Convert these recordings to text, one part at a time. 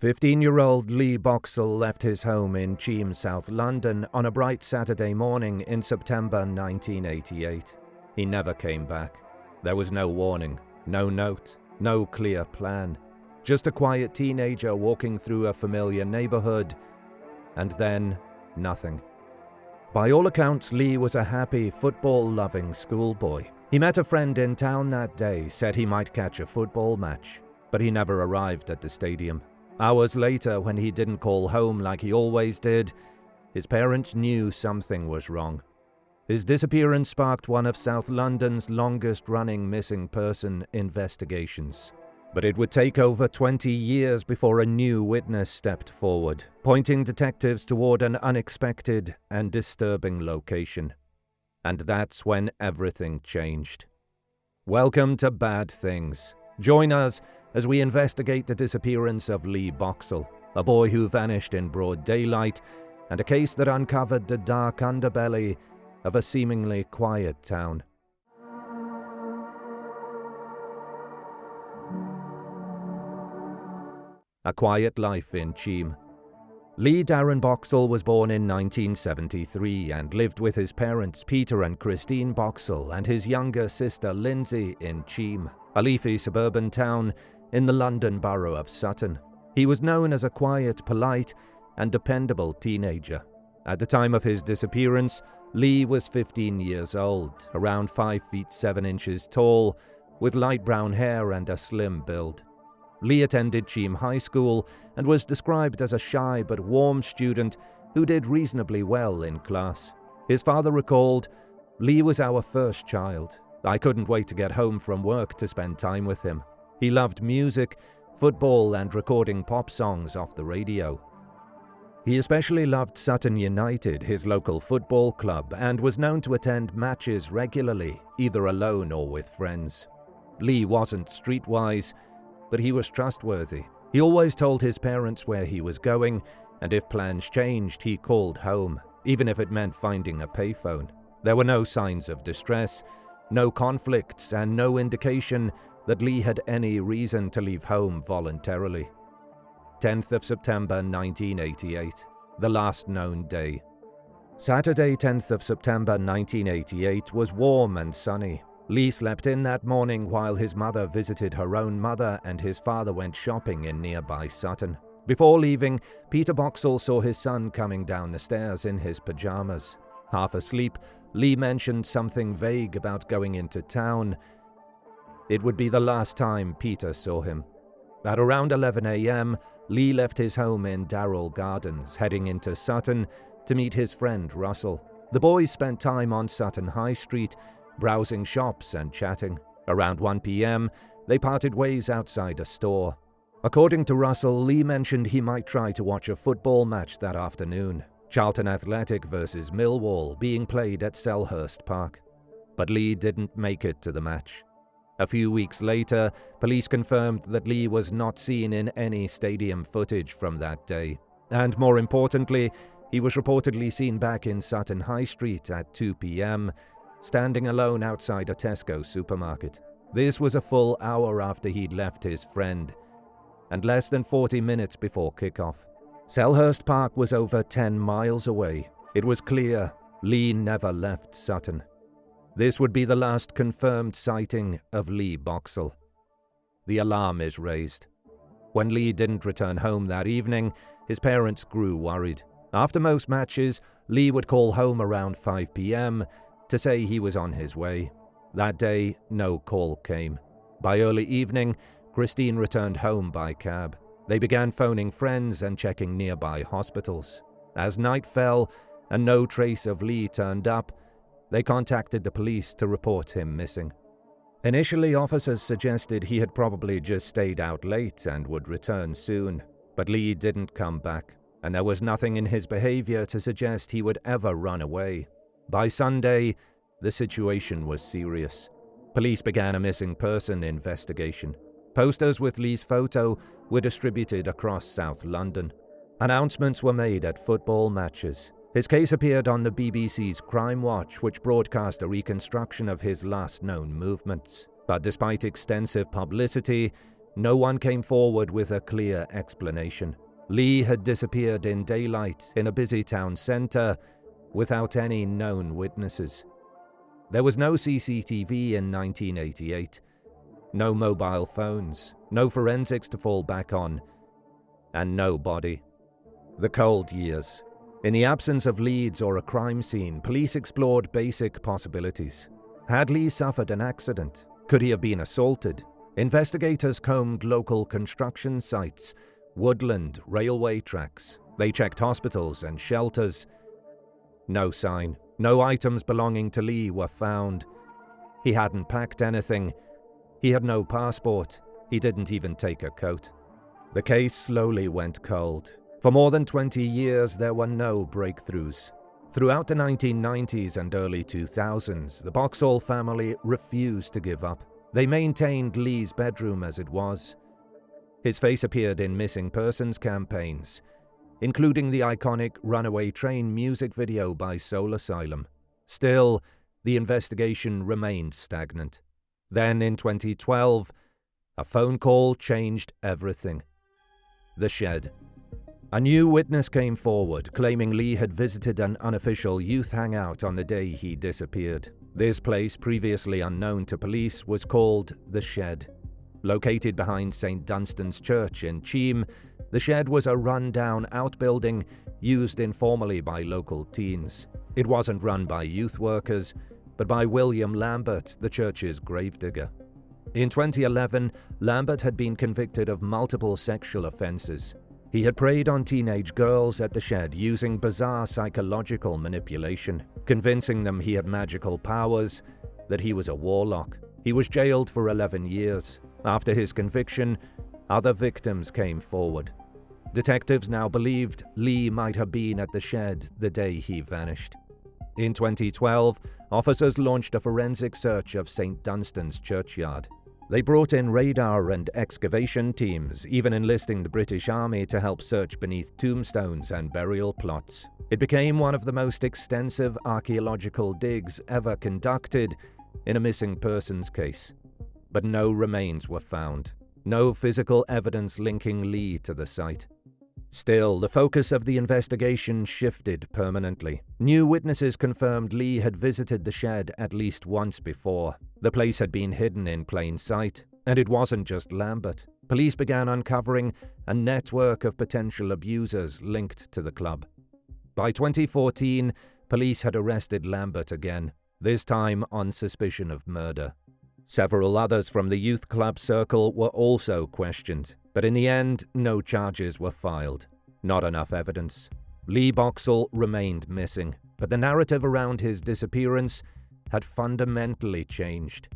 15-year-old Lee Boxell left his home in Cheam, South London on a bright Saturday morning in September 1988. He never came back. There was no warning, no note, no clear plan. Just a quiet teenager walking through a familiar neighborhood, and then nothing. By all accounts, Lee was a happy, football-loving schoolboy. He met a friend in town that day, said he might catch a football match, but he never arrived at the stadium. Hours later, when he didn't call home like he always did, his parents knew something was wrong. His disappearance sparked one of South London's longest-running missing person investigations. But it would take over 20 years before a new witness stepped forward, pointing detectives toward an unexpected and disturbing location. And that's when everything changed. Welcome to Bad Things. Join us as we investigate the disappearance of Lee Boxell, a boy who vanished in broad daylight, and a case that uncovered the dark underbelly of a seemingly quiet town. A quiet life in Cheam. Lee Darren Boxell was born in 1973 and lived with his parents Peter and Christine Boxell and his younger sister Lindsay in Cheam, a leafy suburban town in the London borough of Sutton. He was known as a quiet, polite, and dependable teenager. At the time of his disappearance, Lee was 15 years old, around 5 feet 7 inches tall, with light brown hair and a slim build. Lee attended Cheam High School and was described as a shy but warm student who did reasonably well in class. His father recalled, "Lee was our first child. I couldn't wait to get home from work to spend time with him. He loved music, football, and recording pop songs off the radio. He especially loved Sutton United, his local football club, and was known to attend matches regularly, either alone or with friends. Lee wasn't streetwise, but he was trustworthy. He always told his parents where he was going, and if plans changed, he called home, even if it meant finding a payphone. There were no signs of distress, no conflicts, and no indication that Lee had any reason to leave home voluntarily. 10th of September 1988, the last known day. Saturday, 10th of September 1988 was warm and sunny. Lee slept in that morning while his mother visited her own mother and his father went shopping in nearby Sutton. Before leaving, Peter Boxell saw his son coming down the stairs in his pajamas. Half asleep, Lee mentioned something vague about going into town. It would be the last time Peter saw him. At around 11 a.m., Lee left his home in Darrell Gardens, heading into Sutton to meet his friend Russell. The boys spent time on Sutton High Street, browsing shops and chatting. Around 1 p.m., they parted ways outside a store. According to Russell, Lee mentioned he might try to watch a football match that afternoon, Charlton Athletic versus Millwall, being played at Selhurst Park. But Lee didn't make it to the match. A few weeks later, police confirmed that Lee was not seen in any stadium footage from that day. And more importantly, he was reportedly seen back in Sutton High Street at 2 p.m., standing alone outside a Tesco supermarket. This was a full hour after he'd left his friend, and less than 40 minutes before kickoff. Selhurst Park was over 10 miles away. It was clear Lee never left Sutton. This would be the last confirmed sighting of Lee Boxell. The alarm is raised. When Lee didn't return home that evening, his parents grew worried. After most matches, Lee would call home around 5 p.m. to say he was on his way. That day, no call came. By early evening, Christine returned home by cab. They began phoning friends and checking nearby hospitals. As night fell and no trace of Lee turned up, they contacted the police to report him missing. Initially, officers suggested he had probably just stayed out late and would return soon. But Lee didn't come back, and there was nothing in his behavior to suggest he would ever run away. By Sunday, the situation was serious. Police began a missing person investigation. Posters with Lee's photo were distributed across South London. Announcements were made at football matches. His case appeared on the BBC's Crime Watch, which broadcast a reconstruction of his last known movements. But despite extensive publicity, no one came forward with a clear explanation. Lee had disappeared in daylight in a busy town center without any known witnesses. There was no CCTV in 1988, no mobile phones, no forensics to fall back on, and no body. The cold years. In the absence of leads or a crime scene, police explored basic possibilities. Had Lee suffered an accident? Could he have been assaulted? Investigators combed local construction sites, woodland, railway tracks. They checked hospitals and shelters. No sign. No items belonging to Lee were found. He hadn't packed anything. He had no passport. He didn't even take a coat. The case slowly went cold. For more than 20 years, there were no breakthroughs. Throughout the 1990s and early 2000s, the Boxell family refused to give up. They maintained Lee's bedroom as it was. His face appeared in missing persons campaigns, including the iconic Runaway Train music video by Soul Asylum. Still, the investigation remained stagnant. Then in 2012, a phone call changed everything. The shed. A new witness came forward, claiming Lee had visited an unofficial youth hangout on the day he disappeared. This place, previously unknown to police, was called The Shed. Located behind St. Dunstan's Church in Cheam, the shed was a run-down outbuilding used informally by local teens. It wasn't run by youth workers, but by William Lambert, the church's gravedigger. In 2011, Lambert had been convicted of multiple sexual offenses. He had preyed on teenage girls at the shed using bizarre psychological manipulation, convincing them he had magical powers, that he was a warlock. He was jailed for 11 years. After his conviction, other victims came forward. Detectives now believed Lee might have been at the shed the day he vanished. In 2012, officers launched a forensic search of St. Dunstan's churchyard. They brought in radar and excavation teams, even enlisting the British Army to help search beneath tombstones and burial plots. It became one of the most extensive archaeological digs ever conducted in a missing persons case. But no remains were found. No physical evidence linking Lee to the site. Still, the focus of the investigation shifted permanently. New witnesses confirmed Lee had visited the shed at least once before. The place had been hidden in plain sight, and it wasn't just Lambert. Police began uncovering a network of potential abusers linked to the club. By 2014, police had arrested Lambert again, this time on suspicion of murder. Several others from the youth club circle were also questioned, but in the end, no charges were filed. Not enough evidence. Lee Boxell remained missing, but the narrative around his disappearance had fundamentally changed.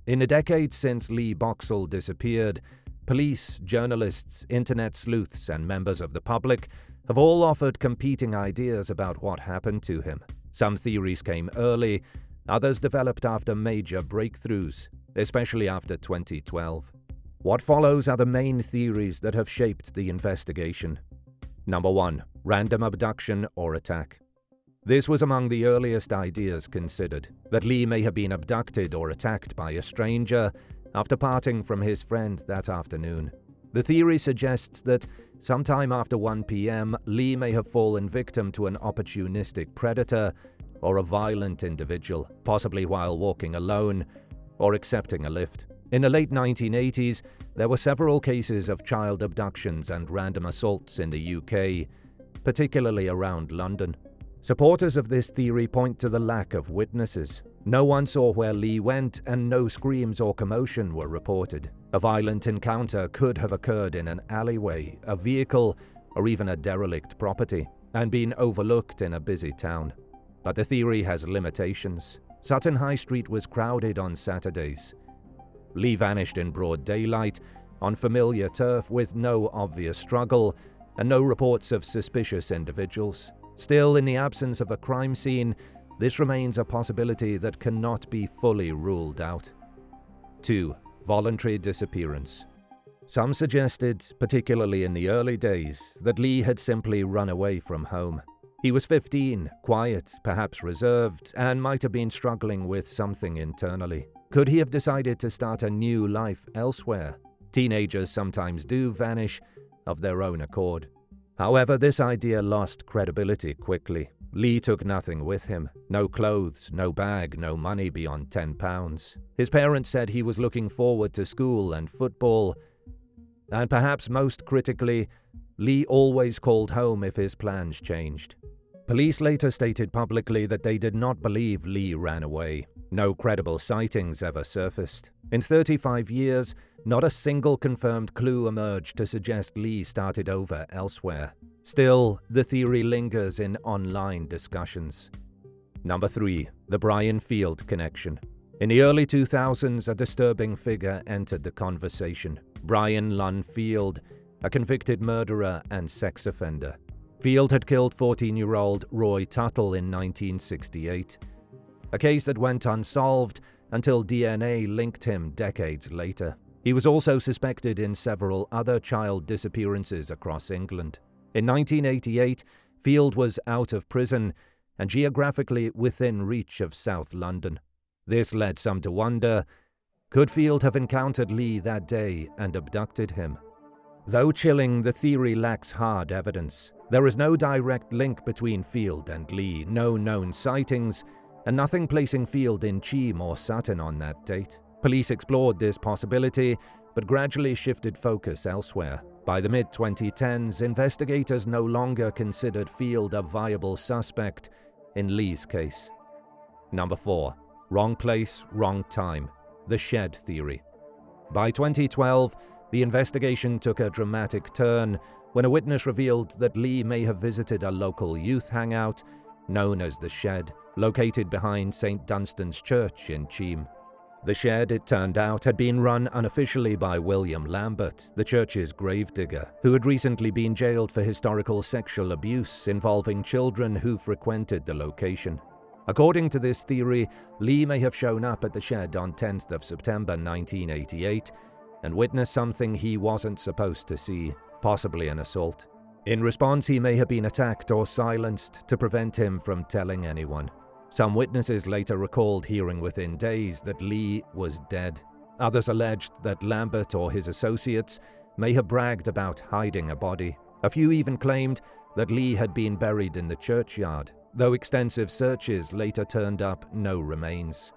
In the decades since Lee Boxell disappeared, police, journalists, internet sleuths, and members of the public have all offered competing ideas about what happened to him. Some theories came early, others developed after major breakthroughs, especially after 2012. What follows are the main theories that have shaped the investigation. Number 1. Random abduction or attack. This was among the earliest ideas considered, that Lee may have been abducted or attacked by a stranger after parting from his friend that afternoon. The theory suggests that sometime after 1 p.m., Lee may have fallen victim to an opportunistic predator or a violent individual, possibly while walking alone or accepting a lift. In the late 1980s, there were several cases of child abductions and random assaults in the UK, particularly around London. Supporters of this theory point to the lack of witnesses. No one saw where Lee went, and no screams or commotion were reported. A violent encounter could have occurred in an alleyway, a vehicle, or even a derelict property, and been overlooked in a busy town. But the theory has limitations. Sutton High Street was crowded on Saturdays. Lee vanished in broad daylight, on familiar turf with no obvious struggle, and no reports of suspicious individuals. Still, in the absence of a crime scene, this remains a possibility that cannot be fully ruled out. 2. Voluntary disappearance. Some suggested, particularly in the early days, that Lee had simply run away from home. He was 15, quiet, perhaps reserved, and might have been struggling with something internally. Could he have decided to start a new life elsewhere? Teenagers sometimes do vanish of their own accord. However, this idea lost credibility quickly. Lee took nothing with him. No clothes, no bag, no money beyond £10. His parents said he was looking forward to school and football. And perhaps most critically, Lee always called home if his plans changed. Police later stated publicly that they did not believe Lee ran away. No credible sightings ever surfaced. In 35 years, not a single confirmed clue emerged to suggest Lee started over elsewhere. Still, the theory lingers in online discussions. Number 3. The Brian Field connection. In the early 2000s, a disturbing figure entered the conversation. Brian Lunn Field, a convicted murderer and sex offender. Field had killed 14-year-old Roy Tuttle in 1968, a case that went unsolved until DNA linked him decades later. He was also suspected in several other child disappearances across England. In 1988, Field was out of prison and geographically within reach of South London. This led some to wonder, could Field have encountered Lee that day and abducted him? Though chilling, the theory lacks hard evidence. There is no direct link between Field and Lee, no known sightings, and nothing placing Field in Cheam or Sutton on that date. Police explored this possibility, but gradually shifted focus elsewhere. By the mid-2010s, investigators no longer considered Field a viable suspect in Lee's case. Number 4. Wrong place, wrong time. The shed theory. By 2012, the investigation took a dramatic turn when a witness revealed that Lee may have visited a local youth hangout known as The Shed, located behind St. Dunstan's Church in Cheam. The Shed, it turned out, had been run unofficially by William Lambert, the church's gravedigger, who had recently been jailed for historical sexual abuse involving children who frequented the location. According to this theory, Lee may have shown up at the Shed on 10th of September 1988 and witnessed something he wasn't supposed to see, possibly an assault. In response, he may have been attacked or silenced to prevent him from telling anyone. Some witnesses later recalled hearing within days that Lee was dead. Others alleged that Lambert or his associates may have bragged about hiding a body. A few even claimed that Lee had been buried in the churchyard, though extensive searches later turned up no remains.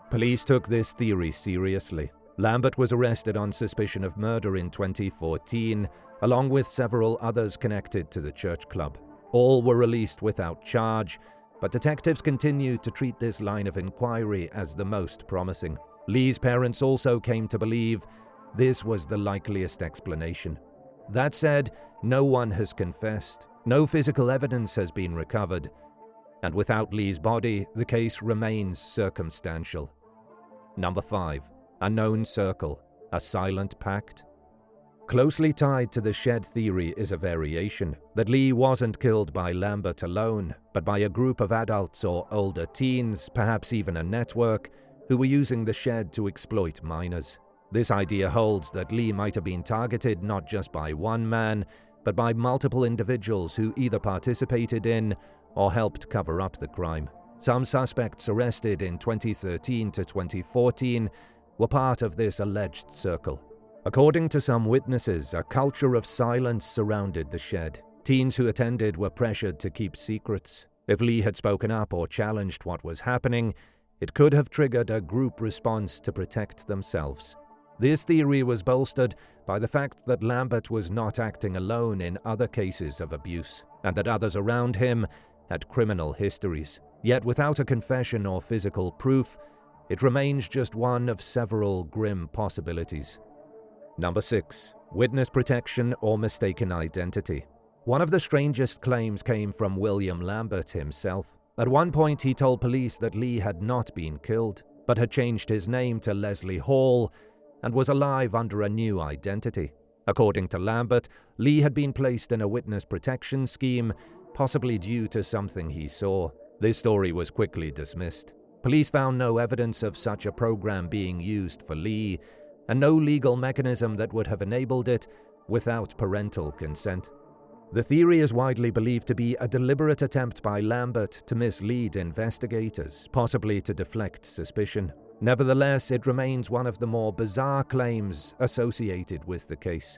Police took this theory seriously. Lambert was arrested on suspicion of murder in 2014, along with several others connected to the church club. All were released without charge, but detectives continued to treat this line of inquiry as the most promising. Lee's parents also came to believe this was the likeliest explanation. That said, no one has confessed, no physical evidence has been recovered, and without Lee's body, the case remains circumstantial. Number 5. A known circle, a silent pact. Closely tied to the Shed theory is a variation, that Lee wasn't killed by Lambert alone, but by a group of adults or older teens, perhaps even a network, who were using the Shed to exploit minors. This idea holds that Lee might have been targeted not just by one man, but by multiple individuals who either participated in or helped cover up the crime. Some suspects arrested in 2013 to 2014 were part of this alleged circle. According to some witnesses, a culture of silence surrounded the Shed. Teens who attended were pressured to keep secrets. If Lee had spoken up or challenged what was happening, it could have triggered a group response to protect themselves. This theory was bolstered by the fact that Lambert was not acting alone in other cases of abuse, and that others around him had criminal histories. Yet without a confession or physical proof, it remains just one of several grim possibilities. Number 6. Witness protection or mistaken identity. One of the strangest claims came from William Lambert himself. At one point, he told police that Lee had not been killed, but had changed his name to Leslie Hall and was alive under a new identity. According to Lambert, Lee had been placed in a witness protection scheme, possibly due to something he saw. This story was quickly dismissed. Police found no evidence of such a program being used for Lee, and no legal mechanism that would have enabled it without parental consent. The theory is widely believed to be a deliberate attempt by Lambert to mislead investigators, possibly to deflect suspicion. Nevertheless, it remains one of the more bizarre claims associated with the case.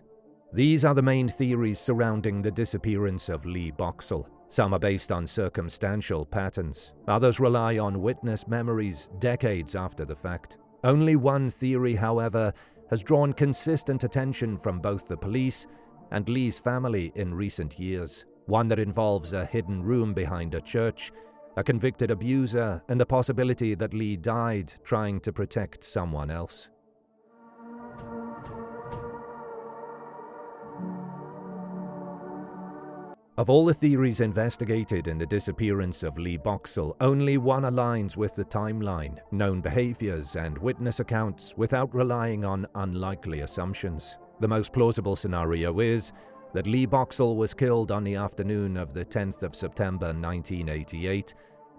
These are the main theories surrounding the disappearance of Lee Boxell. Some are based on circumstantial patterns. Others rely on witness memories decades after the fact. Only one theory, however, has drawn consistent attention from both the police and Lee's family in recent years. One that involves a hidden room behind a church, a convicted abuser, and the possibility that Lee died trying to protect someone else. Of all the theories investigated in the disappearance of Lee Boxell, only one aligns with the timeline, known behaviors, and witness accounts without relying on unlikely assumptions. The most plausible scenario is that Lee Boxell was killed on the afternoon of the 10th of September 1988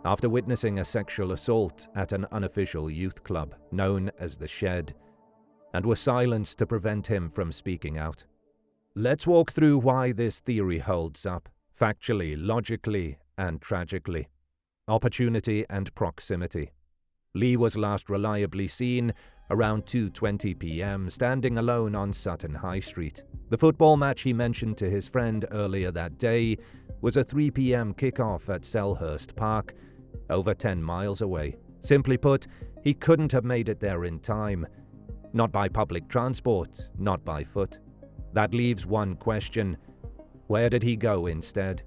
after witnessing a sexual assault at an unofficial youth club known as The Shed, and was silenced to prevent him from speaking out. Let's walk through why this theory holds up, factually, logically, and tragically. Opportunity and proximity. Lee was last reliably seen around 2:20 p.m. standing alone on Sutton High Street. The football match he mentioned to his friend earlier that day was a 3 p.m. kickoff at Selhurst Park, over 10 miles away. Simply put, he couldn't have made it there in time. Not by public transport, not by foot. That leaves one question: where did he go instead?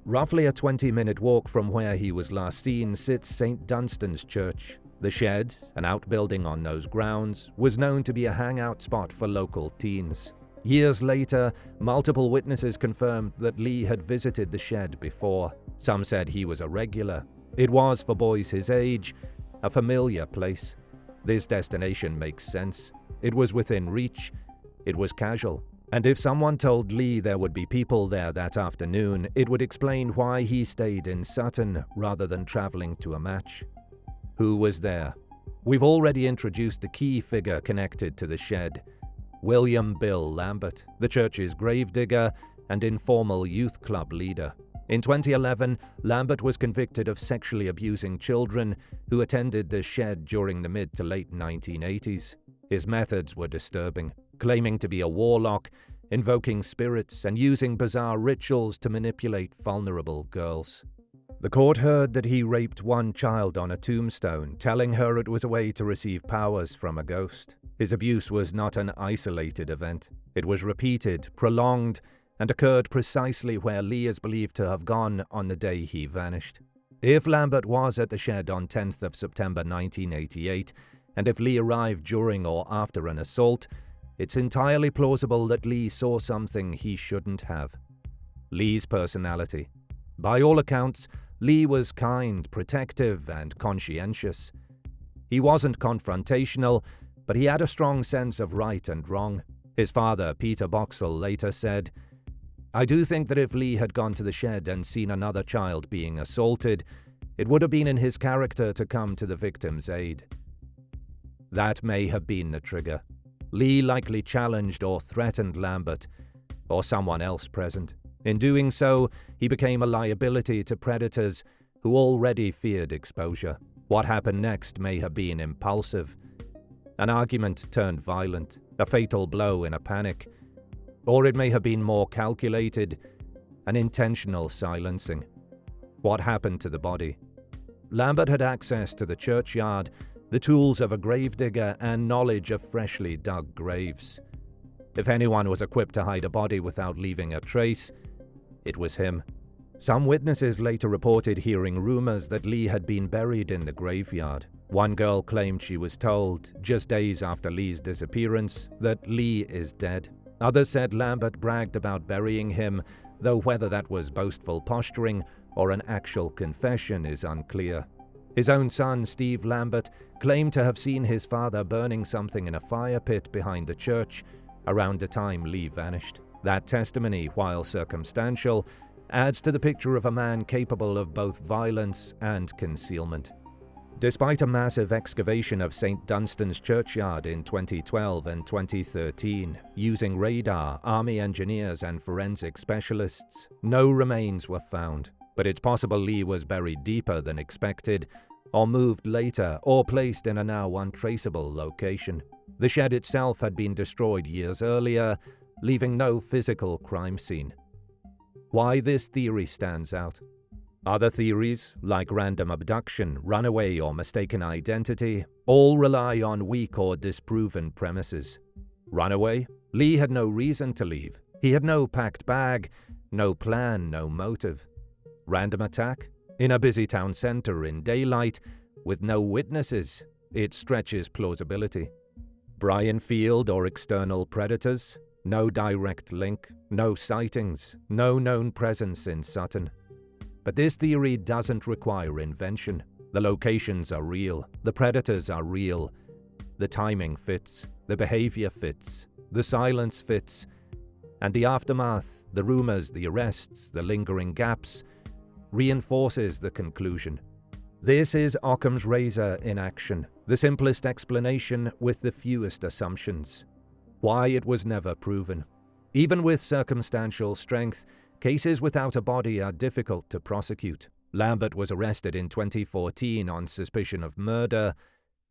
Roughly a 20-minute walk from where he was last seen sits St. Dunstan's Church. The Shed, an outbuilding on those grounds, was known to be a hangout spot for local teens. Years later, multiple witnesses confirmed that Lee had visited the Shed before. Some said he was a regular. It was, for boys his age, a familiar place. This destination makes sense. It was within reach. It was casual. And if someone told Lee there would be people there that afternoon, it would explain why he stayed in Sutton rather than traveling to a match. Who was there? We've already introduced the key figure connected to the Shed: William Bill Lambert, the church's gravedigger and informal youth club leader. In 2011, Lambert was convicted of sexually abusing children who attended the Shed during the mid to late 1980s. His methods were disturbing, claiming to be a warlock, invoking spirits, and using bizarre rituals to manipulate vulnerable girls. The court heard that he raped one child on a tombstone, telling her it was a way to receive powers from a ghost. His abuse was not an isolated event. It was repeated, prolonged, and occurred precisely where Lee is believed to have gone on the day he vanished. If Lambert was at the Shed on 10th of September 1988, and if Lee arrived during or after an assault, it's entirely plausible that Lee saw something he shouldn't have. Lee's personality. By all accounts, Lee was kind, protective, and conscientious. He wasn't confrontational, but he had a strong sense of right and wrong. His father, Peter Boxell, later said, "I do think that if Lee had gone to the Shed and seen another child being assaulted, it would have been in his character to come to the victim's aid." That may have been the trigger. Lee likely challenged or threatened Lambert, or someone else present. In doing so, he became a liability to predators who already feared exposure. What happened next may have been impulsive. An argument turned violent, a fatal blow in a panic. Or it may have been more calculated, an intentional silencing. What happened to the body? Lambert had access to the churchyard, the tools of a gravedigger, and knowledge of freshly dug graves. If anyone was equipped to hide a body without leaving a trace, it was him. Some witnesses later reported hearing rumors that Lee had been buried in the graveyard. One girl claimed she was told, just days after Lee's disappearance, that Lee is dead. Others said Lambert bragged about burying him, though whether that was boastful posturing or an actual confession is unclear. His own son, Steve Lambert, claimed to have seen his father burning something in a fire pit behind the church around the time Lee vanished. That testimony, while circumstantial, adds to the picture of a man capable of both violence and concealment. Despite a massive excavation of St. Dunstan's churchyard in 2012 and 2013, using radar, army engineers and forensic specialists, no remains were found. But it's possible Lee was buried deeper than expected, or moved later, or placed in a now untraceable location. The shed itself had been destroyed years earlier, leaving no physical crime scene. Why this theory stands out? Other theories, like random abduction, runaway, or mistaken identity, all rely on weak or disproven premises. Runaway? Lee had no reason to leave. He had no packed bag, no plan, no motive. Random attack? In a busy town center in daylight, with no witnesses, it stretches plausibility. Bryan Field or external predators? No direct link, no sightings, no known presence in Sutton. But this theory doesn't require invention. The locations are real, the predators are real, the timing fits, the behavior fits, the silence fits, and the aftermath, the rumors, the arrests, the lingering gaps, reinforces the conclusion. This is Occam's razor in action, the simplest explanation with the fewest assumptions. Why it was never proven. Even with circumstantial strength, cases without a body are difficult to prosecute. Lambert was arrested in 2014 on suspicion of murder,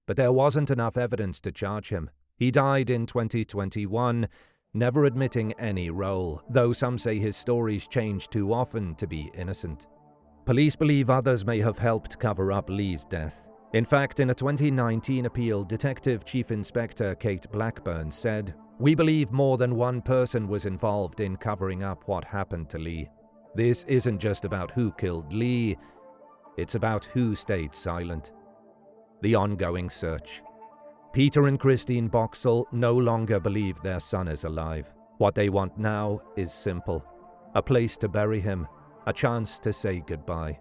but there wasn't enough evidence to charge him. He died in 2021, never admitting any role, though some say his stories change too often to be innocent. Police believe others may have helped cover up Lee's death. In fact, in a 2019 appeal, Detective Chief Inspector Kate Blackburn said, "We believe more than one person was involved in covering up what happened to Lee. This isn't just about who killed Lee, it's about who stayed silent." The ongoing search. Peter and Christine Boxell no longer believe their son is alive. What they want now is simple. A place to bury him, a chance to say goodbye.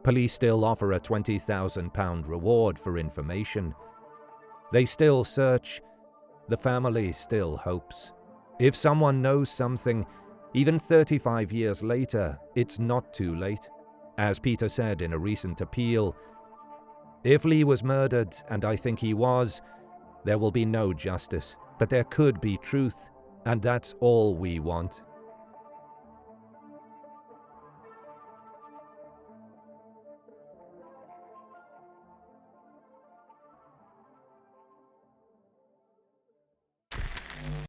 Police still offer a £20,000 reward for information. They still search. The family still hopes. If someone knows something, even 35 years later, it's not too late. As Peter said in a recent appeal, "If Lee was murdered, and I think he was, there will be no justice, but there could be truth, and that's all we want."